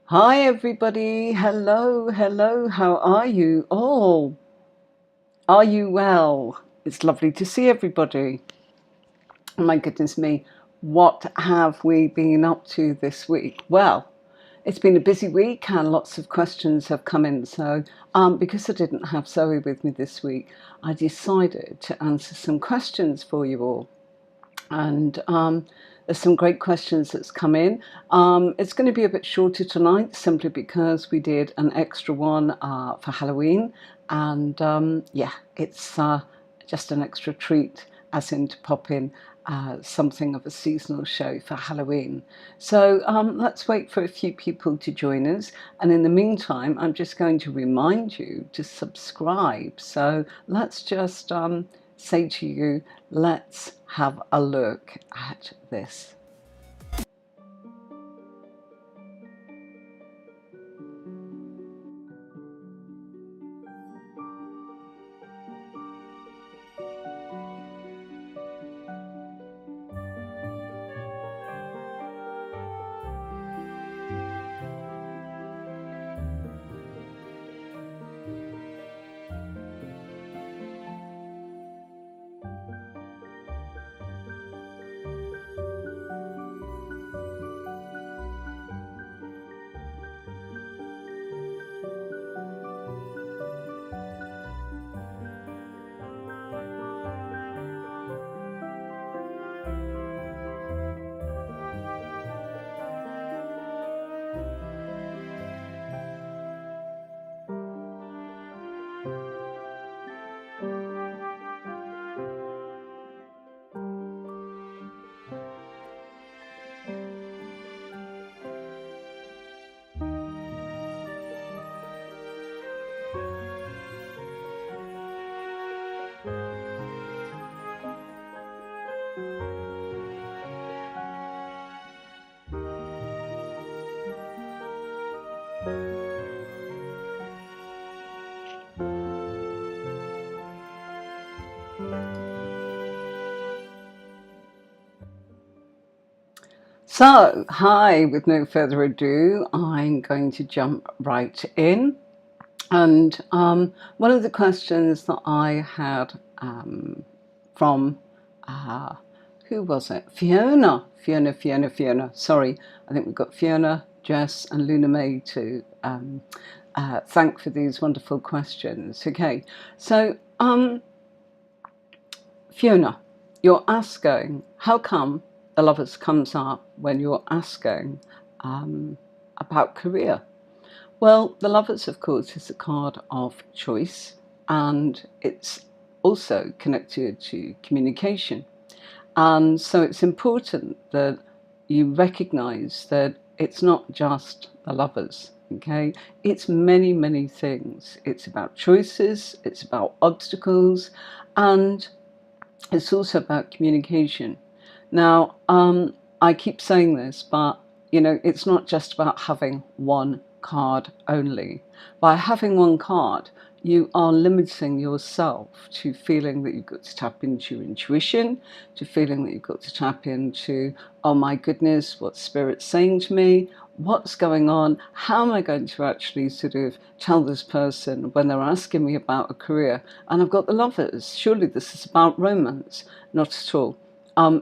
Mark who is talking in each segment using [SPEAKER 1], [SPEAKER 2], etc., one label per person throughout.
[SPEAKER 1] Hi everybody, hello, hello, how are you all? Are you well? It's lovely to see everybody. Oh my goodness me, what have we been up to this week? Well, it's been a busy week and lots of questions have come in. So because I didn't have Zoe with me this week, I decided to answer some questions for you all. And there's some great questions that's come in. It's going to be a bit shorter tonight simply because we did an extra one for Halloween, and yeah, it's just an extra treat, as in to pop in something of a seasonal show for Halloween. So let's wait for a few people to join us, and in the meantime I'm just going to remind you to subscribe. So let's just say to you, let's have a look at this. So, hi, with no further ado, I'm going to jump right in. And one of the questions that I had from, uh, who was it? Fiona. Sorry, I think we've got Fiona, Jess, and Luna May to thank for these wonderful questions. Okay, so Fiona, you're asking, how come the lovers comes up when you're asking about career? Well, the lovers, of course, is a card of choice, and it's also connected to communication. And so it's important that you recognize that it's not just the lovers, okay? It's many, many things. It's about choices, it's about obstacles, and it's also about communication. Now, I keep saying this, but it's not just about having one card only. By having one card, you are limiting yourself to feeling that you've got to tap into your intuition, to feeling that you've got to tap into, oh my goodness, what's Spirit saying to me? What's going on? How am I going to actually sort of tell this person when they're asking me about a career? And I've got the lovers. Surely this is about romance. Not at all.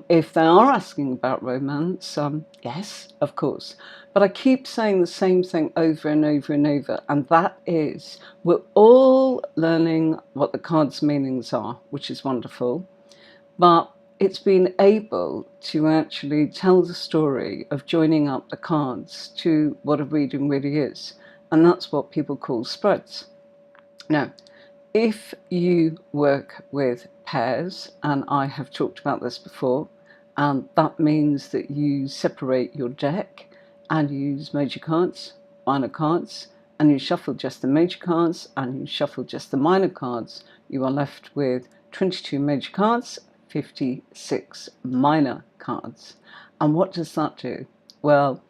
[SPEAKER 1] If they are asking about romance, yes, of course. But I keep saying the same thing over and over and over, and that is we're all learning what the cards' meanings are, which is wonderful. But it's been able to actually tell the story of joining up the cards to what a reading really is. And that's what people call spreads. Now, if you work with pairs, and I have talked about this before, and that means that you separate your deck and you use major cards, minor cards, and you shuffle just the major cards and you shuffle just the minor cards, you are left with 22 major cards, 56 minor cards. And what does that do? Well,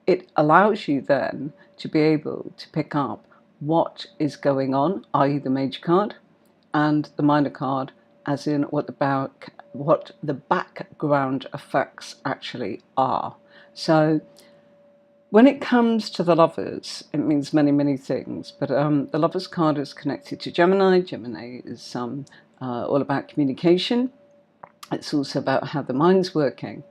[SPEAKER 1] it allows you then to be able to pick up what is going on, i.e. the major card, and the minor card, as in what the background effects actually are. So When it comes to the Lovers, it means many, many things. But the Lovers card is connected to Gemini. Gemini is all about communication. It's also about how the mind's working.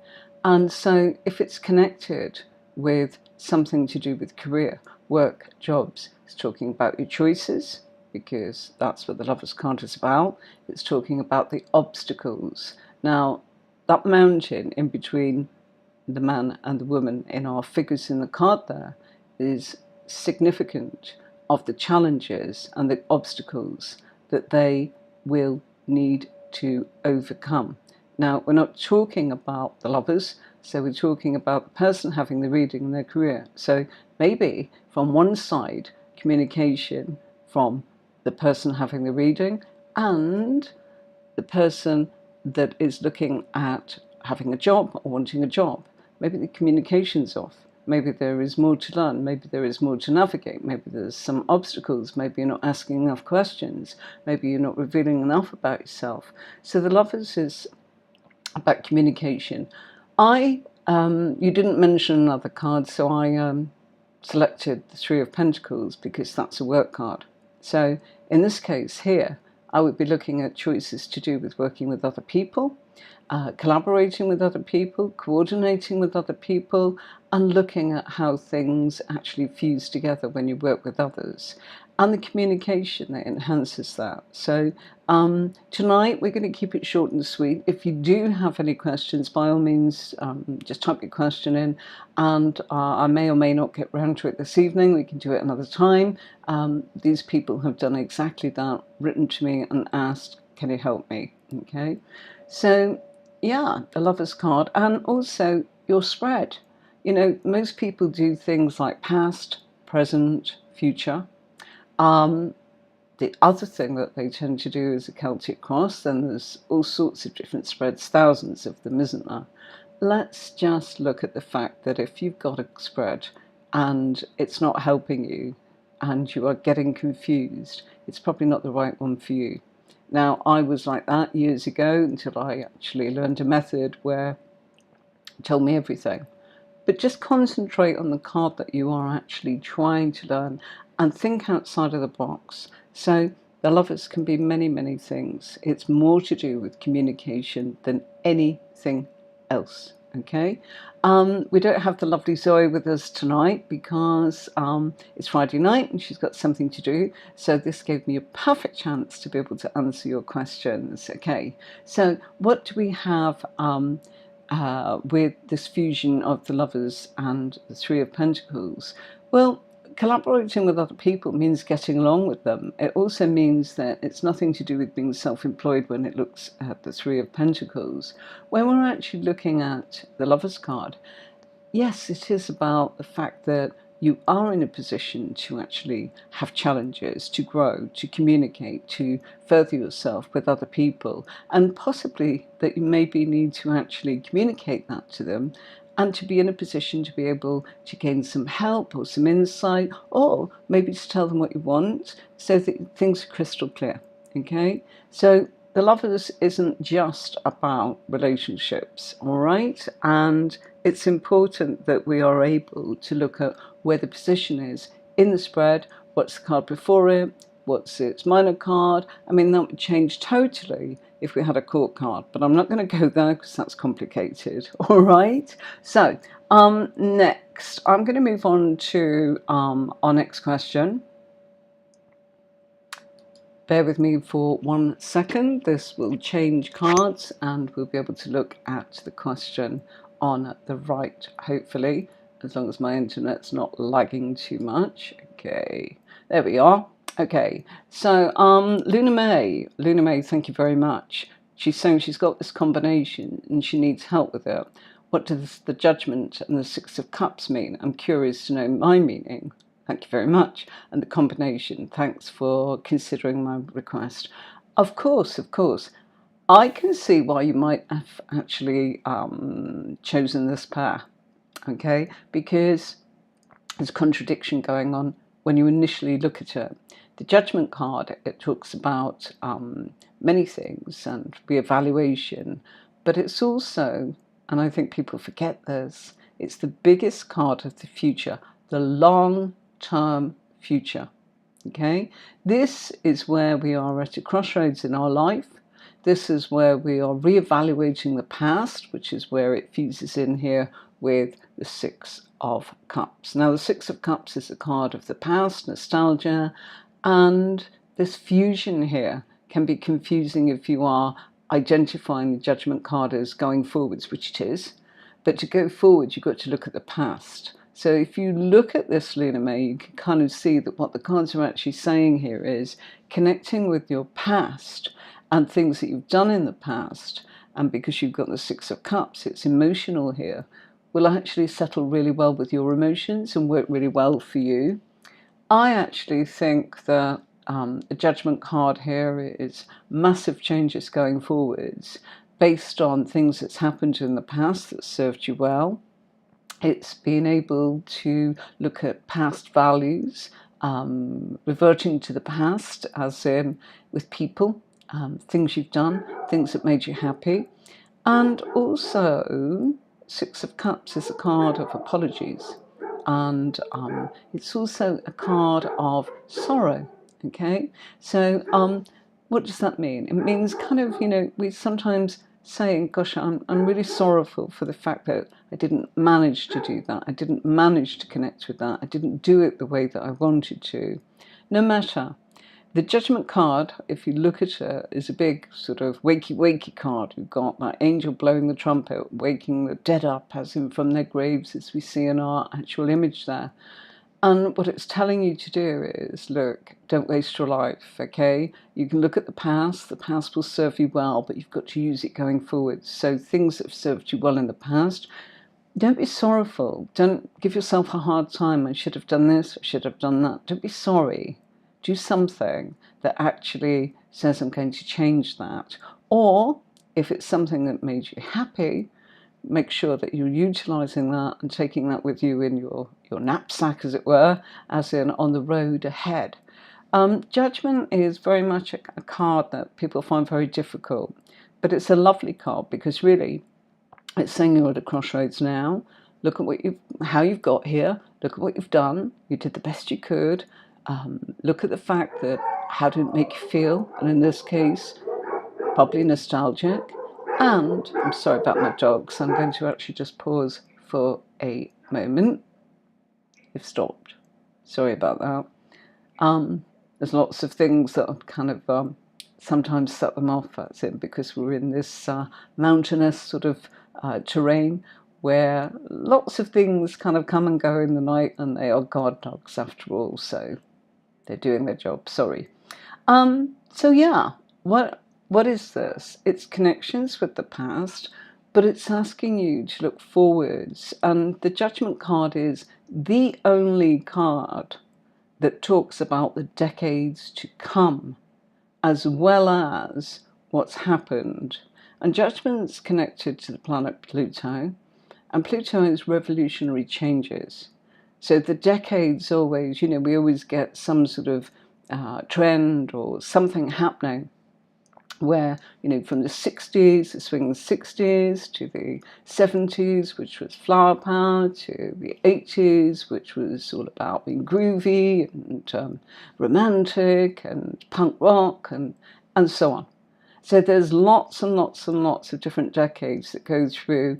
[SPEAKER 1] And so if it's connected with something to do with career, work, jobs, it's talking about your choices, because that's what the Lovers card is about. It's talking about the obstacles. Now, that mountain in between the man and the woman in our figures in the card there is significant of the challenges and the obstacles that they will need to overcome. Now, we're not talking about the Lovers, so we're talking about the person having the reading in their career. So maybe from one side, communication from the person having the reading and the person that is looking at having a job or wanting a job. Maybe the communication's off. Maybe there is more to learn. Maybe there is more to navigate. Maybe there's some obstacles. Maybe you're not asking enough questions. Maybe you're not revealing enough about yourself. So the Lovers is about communication. You didn't mention another card, so I selected the Three of Pentacles because that's a work card. So in this case here, I would be looking at choices to do with working with other people, collaborating with other people, coordinating with other people, and looking at how things actually fuse together when you work with others, and the communication that enhances that. So tonight we're going to keep it short and sweet. If you do have any questions, by all means, just type your question in, and I may or may not get round to it this evening. We can do it another time. These people have done exactly that, written to me and asked, can you help me? Okay, so yeah, the Lovers card, and also your spread. You know, most people do things like past, present, future. The other thing that they tend to do is a Celtic cross. Then there's all sorts of different spreads, thousands of them, isn't there? Let's just look at the fact that if you've got a spread and it's not helping you and you are getting confused, it's probably not the right one for you. Now, I was like that years ago until I actually learned a method where it told me everything. But just concentrate on the card that you are actually trying to learn and think outside of the box. So the Lovers can be many, many things. It's more to do with communication than anything else. Okay, we don't have the lovely Zoe with us tonight because it's Friday night and she's got something to do. So this gave me a perfect chance to be able to answer your questions. Okay, so what do we have with this fusion of the Lovers and the Three of Pentacles? Well, collaborating with other people means getting along with them. It also means that it's nothing to do with being self-employed when it looks at the Three of Pentacles. When we're actually looking at the Lovers card, yes, it is about the fact that you are in a position to actually have challenges, to grow, to communicate, to further yourself with other people, and possibly that you maybe need to actually communicate that to them and to be in a position to be able to gain some help or some insight, or maybe to tell them what you want so that things are crystal clear. Okay, so the Lovers isn't just about relationships, all right? And it's important that we are able to look at where the position is in the spread, what's the card before it, what's its minor card. I mean, that would change totally if we had a court card, but I'm not going to go there because that's complicated, all right? So next, I'm going to move on to our next question. Bear with me for 1 second. This will change cards and we'll be able to look at the question on the right, hopefully, as long as my internet's not lagging too much. Okay, there we are. Okay, so Luna May, thank you very much. She's saying she's got this combination and she needs help with it. What does the Judgment and the Six of Cups mean? I'm curious to know my meaning. Thank you very much. And the combination, thanks for considering my request. Of course, I can see why you might have actually chosen this pair, okay? Because there's contradiction going on when you initially look at it. The Judgment card, it talks about many things and reevaluation, but it's also, and I think people forget this, It's the biggest card of the future, the long-term future. Okay, this is where we are at a crossroads in our life. This is where we are reevaluating the past, which is where it fuses in here with the Six of Cups. Now, the Six of Cups is a card of the past, nostalgia, and this fusion here can be confusing if you are identifying the Judgment card as going forwards, which it is. But to go forward, you've got to look at the past. So if you look at this, Luna May, you can kind of see that what the cards are actually saying here is connecting with your past and things that you've done in the past. And because you've got the Six of Cups, it's emotional here, will actually settle really well with your emotions and work really well for you. I actually think that the Judgment card here is massive changes going forwards based on things that's happened in the past that served you well. It's being able to look at past values, reverting to the past, as in with people, things you've done, things that made you happy. And also, Six of Cups is a card of apologies. And it's also a card of sorrow. Okay, so what does that mean? It means kind of, we sometimes saying, gosh, I'm really sorrowful for the fact that I didn't manage to do that. I didn't manage to connect with that. I didn't do it the way that I wanted to. No matter. The Judgment card, if you look at it, is a big sort of wakey card. You've got that angel blowing the trumpet, waking the dead up as in from their graves, as we see in our actual image there. And what it's telling you to do is, look, don't waste your life, okay? You can look at the past will serve you well, but you've got to use it going forward. So things that have served you well in the past, don't be sorrowful. Don't give yourself a hard time. I should have done this, I should have done that. Don't be sorry. Do something that actually says, I'm going to change that. Or if it's something that made you happy, make sure that you're utilising that and taking that with you in your knapsack, as it were, as in on the road ahead. Judgment is very much a card that people find very difficult, but it's a lovely card because really it's saying you're at a crossroads now. Look at how you've got here. Look at what you've done. You did the best you could. Look at the fact that how did it make you feel? And in this case, probably nostalgic. And I'm sorry about my dogs. I'm going to actually just pause for a moment. They've stopped. Sorry about that. There's lots of things that kind of sometimes set them off. That's it, because we're in this mountainous sort of terrain where lots of things kind of come and go in the night, and they are guard dogs after all, so they're doing their job. Sorry. So yeah, what is this? It's connections with the past, but it's asking you to look forwards. And the Judgment card is the only card that talks about the decades to come, as well as what's happened. And Judgment's connected to the planet Pluto, and Pluto is revolutionary changes. So the decades always, we always get some sort of trend or something happening where, from the 60s, the swing 60s, to the 70s, which was flower power, to the 80s, which was all about being groovy and romantic and punk rock and so on. So there's lots and lots and lots of different decades that go through,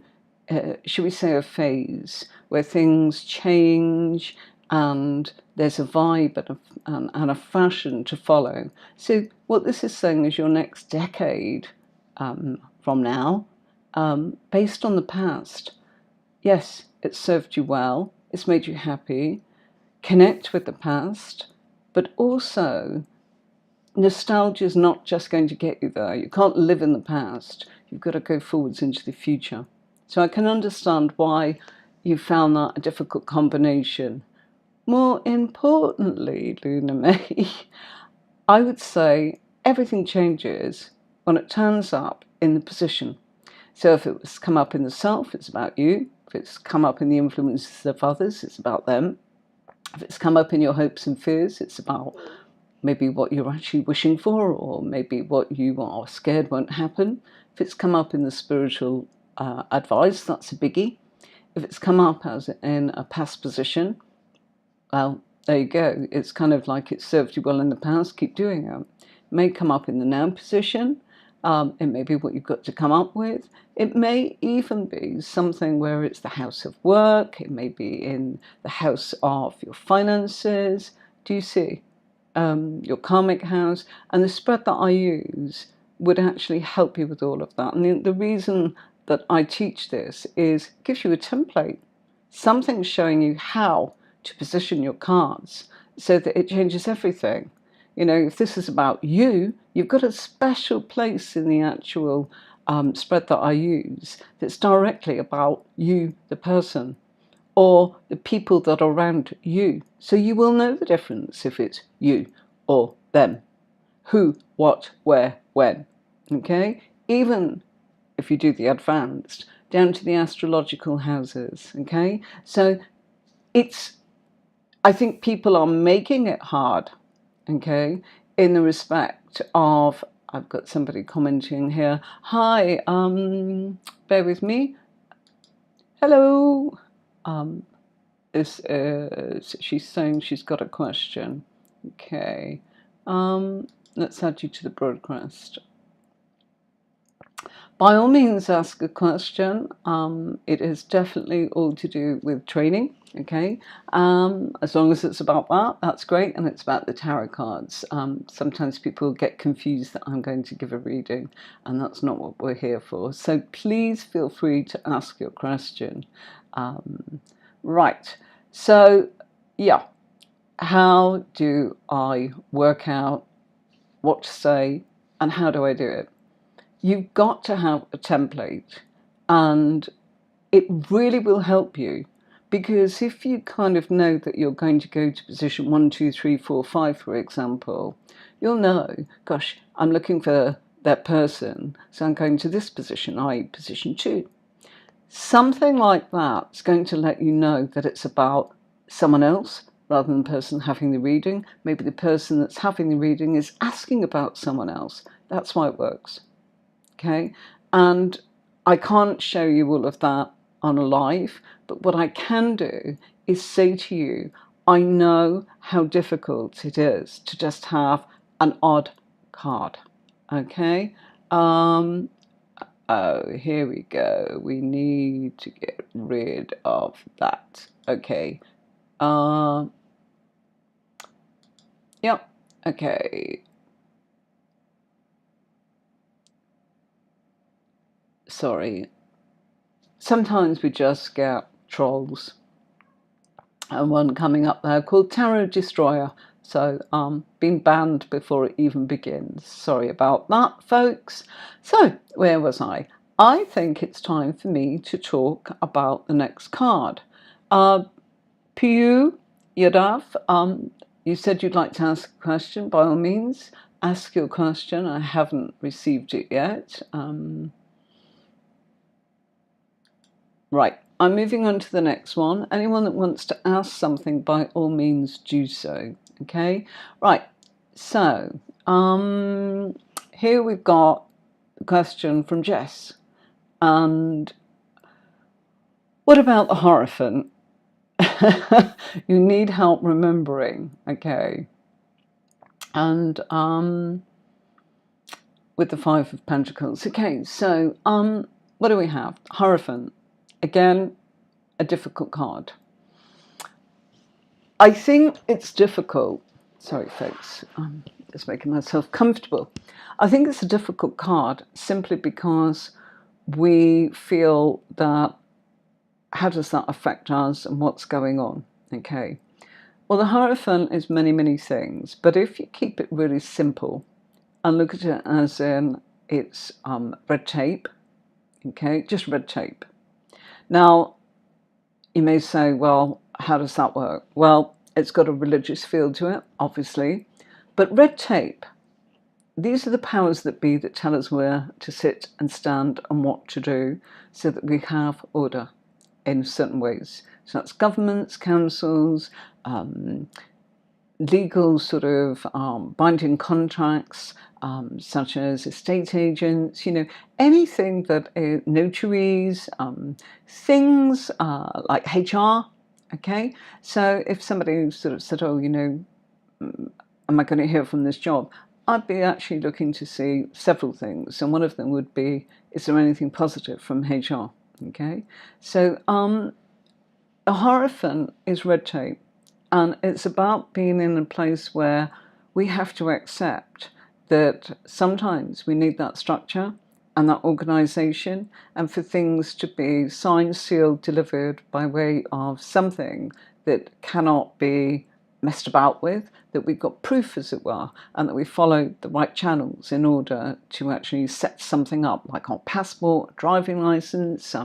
[SPEAKER 1] should we say, a phase where things change and there's a vibe and a fashion to follow. So what this is saying is your next decade from now, based on the past, yes, it served you well, it's made you happy, connect with the past, but also nostalgia is not just going to get you there. You can't live in the past. You've got to go forwards into the future. So I can understand why you found that a difficult combination. More importantly, Luna May, I would say everything changes when it turns up in the position. So if it's come up in the self, it's about you. If it's come up in the influences of others, it's about them. If it's come up in your hopes and fears, it's about maybe what you're actually wishing for, or maybe what you are scared won't happen. If it's come up in the spiritual advice, that's a biggie. if it's come up as in a past position, well, there you go. It's kind of like it served you well in the past, keep doing it. It may come up in the now position. It may be what you've got to come up with. It may even be something where it's the house of work. It may be in the house of your finances. Do you see? Your karmic house. And the spread that I use would actually help you with all of that. And the reason that I teach this is it gives you a template. Something showing you how to position your cards so that it changes everything. You know, if this is about you, you've got a special place in the actual spread that I use that's directly about you, the person, or the people that are around you. So you will know the difference if it's you or them. Who, what, where, when. Okay? Even if you do the advanced, down to the astrological houses. Okay? So I think people are making it hard, okay, in the respect of, I've got somebody commenting here. Hi, bear with me. Hello. This is, she's saying she's got a question. Okay. Let's add you to the broadcast. By all means, ask a question. It is definitely all to do with training, okay? As long as it's about that, that's great, and it's about the tarot cards. Sometimes people get confused that I'm going to give a reading, and that's not what we're here for. So please feel free to ask your question. Right, so yeah, how do I work out what to say, and how do I do it? You've got to have a template, and it really will help you, because if you kind of know that you're going to go to position 1, 2, 3, 4, 5, for example, you'll know, gosh, I'm looking for that person, so I'm going to this position, i.e. position 2. Something like that is going to let you know that it's about someone else rather than the person having the reading. Maybe the person that's having the reading is asking about someone else. That's why it works. Okay, and I can't show you all of that on a live, but what I can do is say to you, I know how difficult it is to just have an odd card. Okay, oh, here we go. We need to get rid of that. Okay, yep, okay. Sorry. Sometimes we just get trolls, and one coming up there called Tarot Destroyer. So been banned before it even begins. Sorry about that, folks. So where was I? I think it's time for me to talk about the next card. Piyu Yadav, you said you'd like to ask a question. By all means, ask your question. I haven't received it yet. Right, I'm moving on to the next one. Anyone that wants to ask something, by all means, do so. Okay, right. So here we've got the question from Jess. And what about the Hierophant? You need help remembering. Okay, and with the Five of Pentacles. Okay, so what do we have? Hierophant. Again, a difficult card. I think it's difficult. Sorry, folks. I'm just making myself comfortable. I think it's a difficult card simply because we feel that how does that affect us and what's going on? Okay. Well, the Hierophant is many, many things, but if you keep it really simple and look at it as in it's red tape, okay, just red tape. Now, you may say, well, how does that work? Well, it's got a religious feel to it, obviously, but red tape, these are the powers that be that tell us where to sit and stand and what to do so that we have order in certain ways. So that's governments, councils, legal sort of binding contracts, such as estate agents, anything that notaries, things like HR. Okay, so if somebody sort of said, oh, am I going to hear from this job? I'd be actually looking to see several things, and one of them would be, is there anything positive from HR? Okay, so a Hierophant is red tape, and it's about being in a place where we have to accept that sometimes we need that structure and that organisation, and for things to be signed, sealed, delivered by way of something that cannot be messed about with, that we've got proof, as it were, and that we follow the right channels in order to actually set something up, like our passport, driving licence,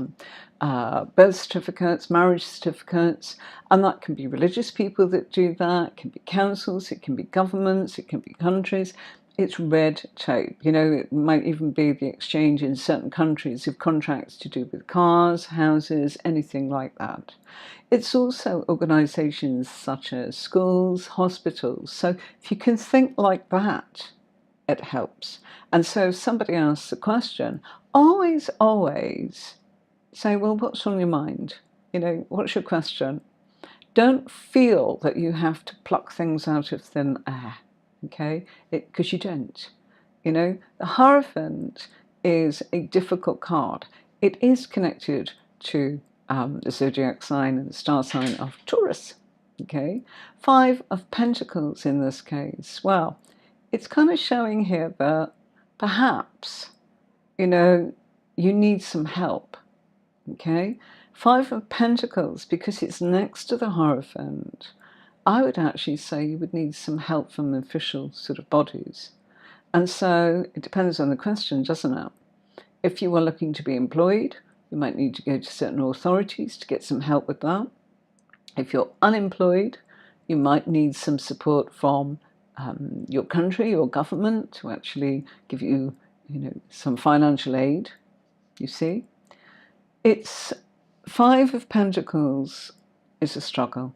[SPEAKER 1] birth certificates, marriage certificates, and that can be religious people that do that, it can be councils, it can be governments, it can be countries. It's red tape. It might even be the exchange in certain countries of contracts to do with cars, houses, anything like that. It's also organisations such as schools, hospitals. So if you can think like that, it helps. And so if somebody asks a question, always say, well, what's on your mind? What's your question? Don't feel that you have to pluck things out of thin air, okay? Because you don't. The Hierophant is a difficult card. It is connected to the zodiac sign and the star sign of Taurus, okay? 5 of Pentacles in this case. Well, it's kind of showing here that perhaps, you need some help. Okay, 5 of Pentacles, because it's next to the Hierophant, I would actually say you would need some help from official sort of bodies. And so it depends on the question, doesn't it? If you are looking to be employed, you might need to go to certain authorities to get some help with that. If you're unemployed, you might need some support from your country or government to actually give you, some financial aid, you see. It's 5 of Pentacles is a struggle,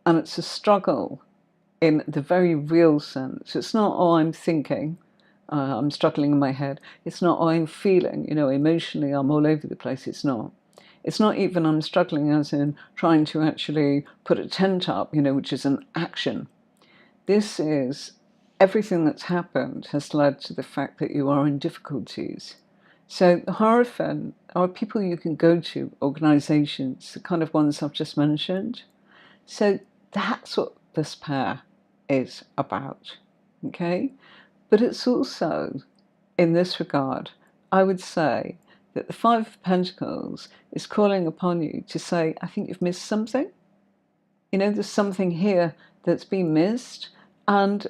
[SPEAKER 1] and it's a struggle in the very real sense. It's not, oh, I'm thinking, I'm struggling in my head. It's not, oh, I'm feeling, emotionally I'm all over the place. It's not. It's not even I'm struggling as in trying to actually put a tent up, which is an action. This is everything that's happened has led to the fact that you are in difficulties. So the Hierophant are people you can go to, organisations, the kind of ones I've just mentioned. So that's what this pair is about, okay? But it's also, in this regard, I would say that the 5 of Pentacles is calling upon you to say, I think you've missed something. There's something here that's been missed, and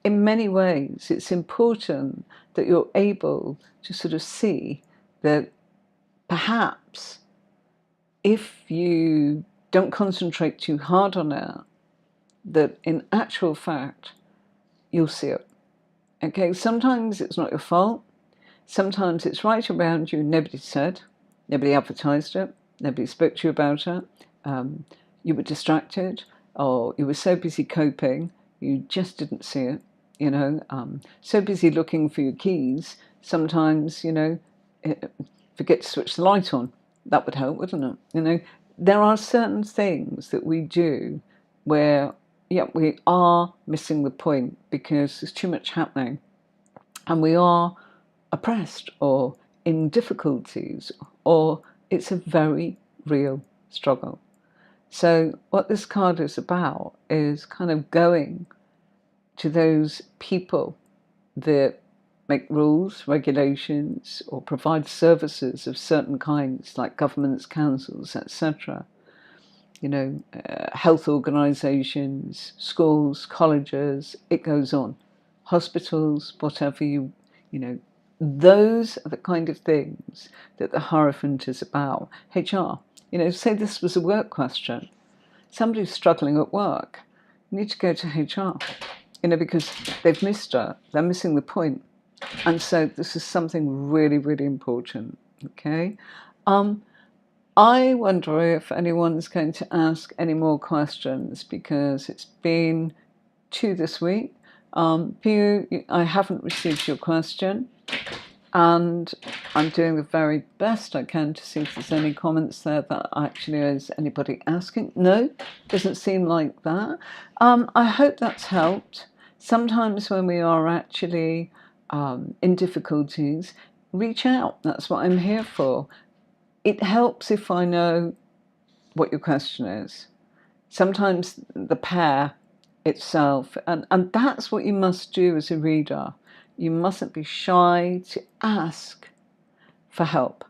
[SPEAKER 1] in many ways it's important that you're able to sort of see that perhaps if you don't concentrate too hard on it, that in actual fact you'll see it. Okay, sometimes it's not your fault. Sometimes it's right around you, nobody said, nobody advertised it, nobody spoke to you about it. You were distracted, or you were so busy coping, you just didn't see it. So busy looking for your keys, sometimes, forget to switch the light on. That would help, wouldn't it? There are certain things that we do where, we are missing the point because there's too much happening, and we are oppressed or in difficulties, or it's a very real struggle. So what this card is about is kind of going to those people that make rules, regulations, or provide services of certain kinds, like governments, councils, etc. Health organisations, schools, colleges, it goes on. Hospitals, whatever those are the kind of things that the Hierophant is about. HR, say this was a work question. Somebody's struggling at work. You need to go to HR, because they've missed it. They're missing the point. And so this is something really, really important, okay? I wonder if anyone's going to ask any more questions, because it's been 2 this week. Pew, I haven't received your question, and I'm doing the very best I can to see if there's any comments there that actually is anybody asking. No, doesn't seem like that. I hope that's helped. Sometimes when we are actually in difficulties, reach out. That's what I'm here for. It helps if I know what your question is. Sometimes the pair itself, and that's what you must do as a reader. You mustn't be shy to ask for help,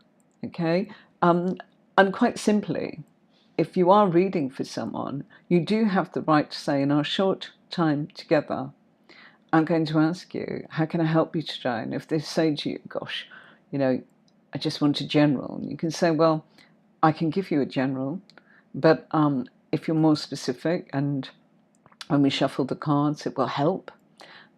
[SPEAKER 1] okay? And quite simply, if you are reading for someone, you do have the right to say, in our short time together, I'm going to ask you, how can I help you today? And if they say to you, gosh, you know, I just want a general, you can say, well, I can give you a general, but if you're more specific, and when we shuffle the cards, it will help.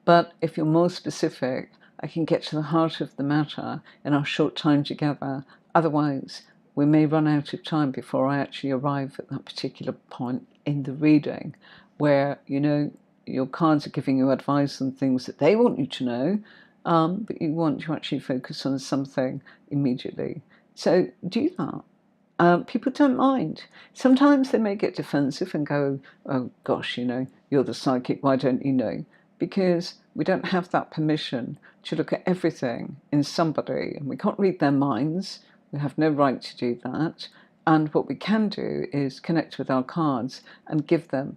[SPEAKER 1] But if you're more specific, I can get to the heart of the matter in our short time together. Otherwise, we may run out of time before I actually arrive at that particular point in the reading where, you know, your cards are giving you advice on things that they want you to know, but you want to actually focus on something immediately. So do that. People don't mind. Sometimes they may get defensive and go, oh gosh, you know, you're the psychic, why don't you know? Because we don't have that permission to look at everything in somebody, and we can't read their minds. We have no right to do that. And what we can do is connect with our cards and give them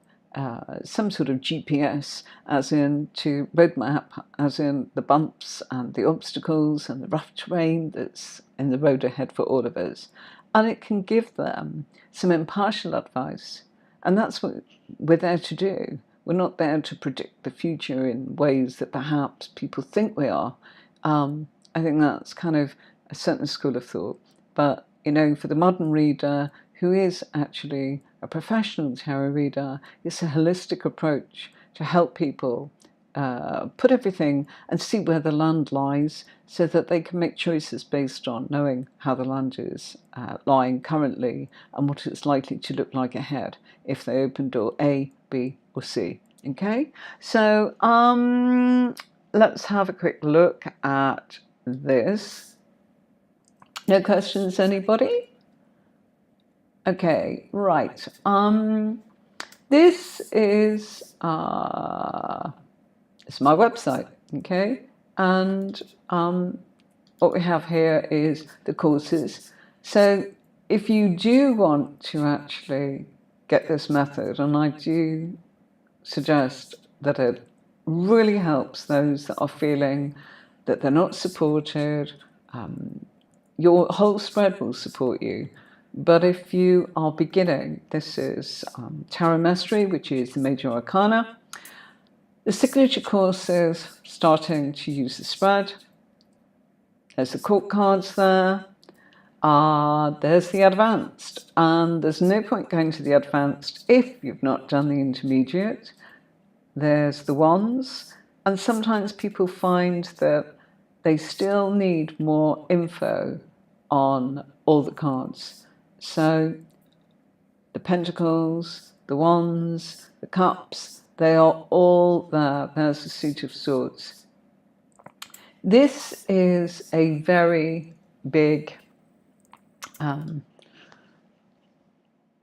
[SPEAKER 1] some sort of GPS, as in to roadmap, as in the bumps and the obstacles and the rough terrain that's in the road ahead for all of us. And it can give them some impartial advice. And that's what we're there to do. We're not there to predict the future in ways that perhaps people think we are. I think that's kind of a certain school of thought. But, you know, for the modern reader, who is actually a professional tarot reader, it's a holistic approach to help people put everything and see where the land lies so that they can make choices based on knowing how the land is lying currently and what it's likely to look like ahead if they open door A, B or C. Okay, so let's have a quick look at this. No questions, anybody? Okay, right. This is it's my website, okay? And what we have here is the courses. So if you do want to actually get this method, and I do suggest that it really helps those that are feeling that they're not supported, your whole spread will support you. But if you are beginning, this is Tarot Mastery, which is the Major Arcana. The signature course is starting to use the spread. There's the court cards there. There's the advanced. And there's no point going to the advanced if you've not done the intermediate. There's the wands. And sometimes people find that they still need more info on all the cards. So the pentacles, the wands, the cups, they are all there. There's the Suit of Swords. This is a very big, I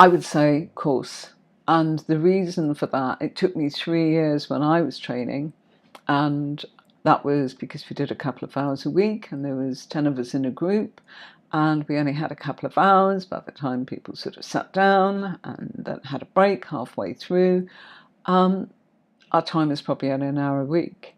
[SPEAKER 1] would say, course. And the reason for that, it took me 3 years when I was training, and that was because we did a couple of hours a week and there was 10 of us in a group, and we only had a couple of hours by the time people sort of sat down and then had a break halfway through. Our time was probably only an hour a week,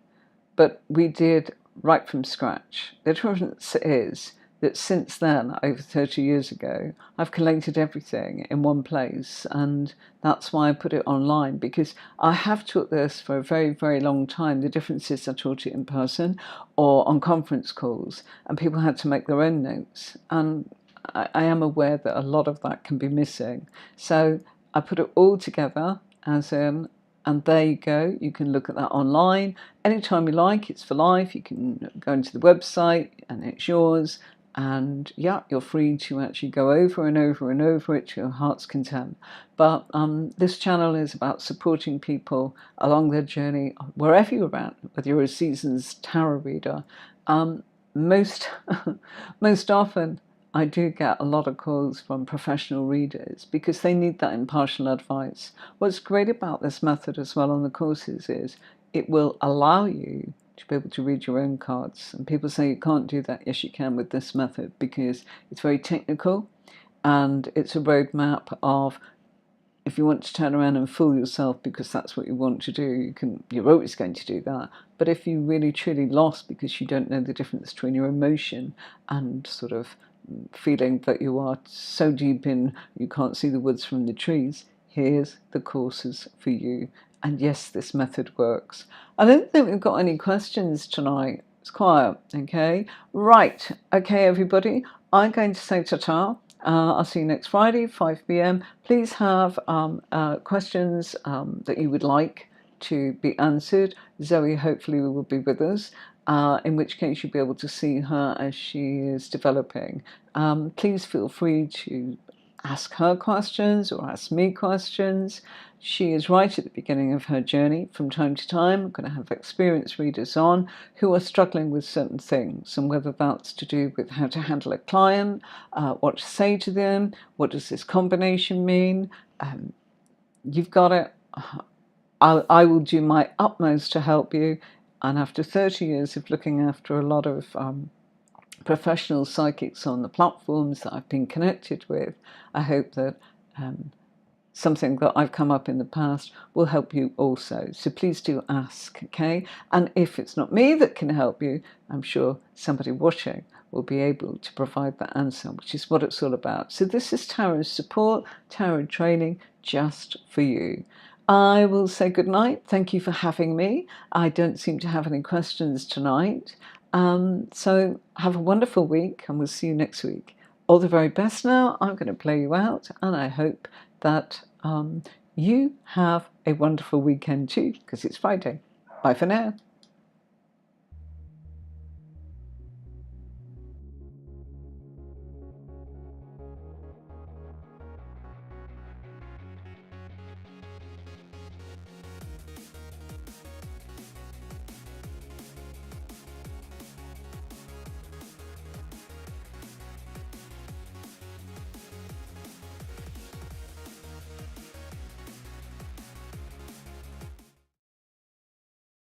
[SPEAKER 1] but we did right from scratch. The difference is that since then, over 30 years ago, I've collated everything in one place, and that's why I put it online, because I have taught this for a very, very long time. The difference is I taught it in person or on conference calls, and people had to make their own notes, and I am aware that a lot of that can be missing. So I put it all together, as in, and there you go. You can look at that online anytime you like. It's for life. You can go into the website and it's yours. And yeah, you're free to actually go over and over and over it to your heart's content. But this channel is about supporting people along their journey, wherever you're at, whether you're a seasoned tarot reader. Most, most often, I do get a lot of calls from professional readers because they need that impartial advice. What's great about this method as well on the courses is it will allow you to be able to read your own cards. And people say you can't do that. Yes, you can with this method because it's very technical and it's a roadmap of if you want to turn around and fool yourself because that's what you want to do, you're always going to do that. But if you really truly lost because you don't know the difference between your emotion and sort of feeling that you are so deep in you can't see the woods from the trees, here's the courses for you. And yes, this method works. I don't think we've got any questions tonight. It's quiet, okay? Right, okay, everybody. I'm going to say ta-ta. I'll see you next Friday, 5 p.m. Please have questions that you would like to be answered. Zoe hopefully will be with us, in which case you'll be able to see her as she is developing. Please feel free to ask her questions or ask me questions. She is right at the beginning of her journey. From time to time, I'm going to have experienced readers on who are struggling with certain things, and whether that's to do with how to handle a client, what to say to them, what does this combination mean. You've got it. I will do my utmost to help you. And after 30 years of looking after a lot of professional psychics on the platforms that I've been connected with, I hope that something that I've come up in the past will help you also. So please do ask, okay? And if it's not me that can help you, I'm sure somebody watching will be able to provide that answer, which is what it's all about. So this is tarot support, tarot training, just for you. I will say good night. Thank you for having me. I don't seem to have any questions tonight. So have a wonderful week and we'll see you next week. All the very best now. I'm going to play you out and I hope that you have a wonderful weekend too because it's Friday. Bye for now.